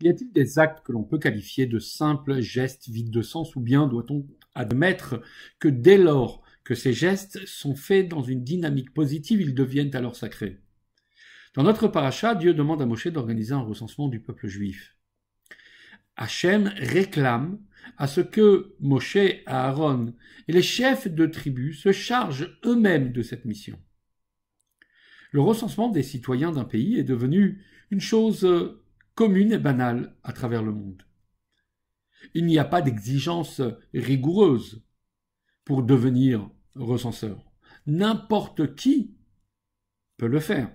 Y a-t-il des actes que l'on peut qualifier de simples gestes vides de sens, ou bien doit-on admettre que dès lors que ces gestes sont faits dans une dynamique positive, ils deviennent alors sacrés? Dans notre paracha, Dieu demande à Moshe d'organiser un recensement du peuple juif. Hachem réclame à ce que Moshe, Aaron et les chefs de tribus se chargent eux-mêmes de cette mission. Le recensement des citoyens d'un pays est devenu une chose commune et banale à travers le monde. Il n'y a pas d'exigence rigoureuse pour devenir recenseur. N'importe qui peut le faire.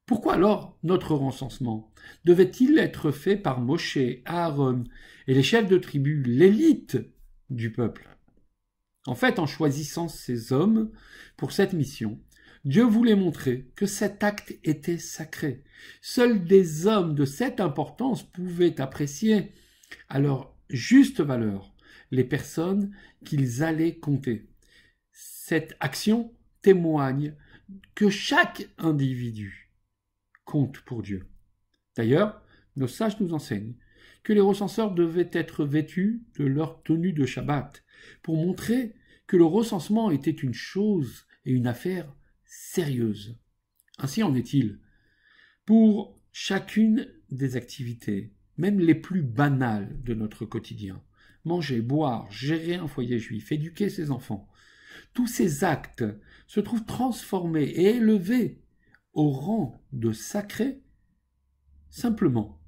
Pourquoi alors notre recensement devait-il être fait par Moshe, Aaron et les chefs de tribu, l'élite du peuple? En fait, en choisissant ces hommes pour cette mission, Dieu voulait montrer que cet acte était sacré. Seuls des hommes de cette importance pouvaient apprécier à leur juste valeur les personnes qu'ils allaient compter. Cette action témoigne que chaque individu compte pour Dieu. D'ailleurs, nos sages nous enseignent que les recenseurs devaient être vêtus de leur tenue de Shabbat pour montrer que le recensement était une chose et une affaire sérieuse. Ainsi en est-il. Pour chacune des activités, même les plus banales de notre quotidien, manger, boire, gérer un foyer juif, éduquer ses enfants, tous ces actes se trouvent transformés et élevés au rang de sacrés simplement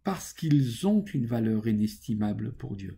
parce qu'ils ont une valeur inestimable pour Dieu.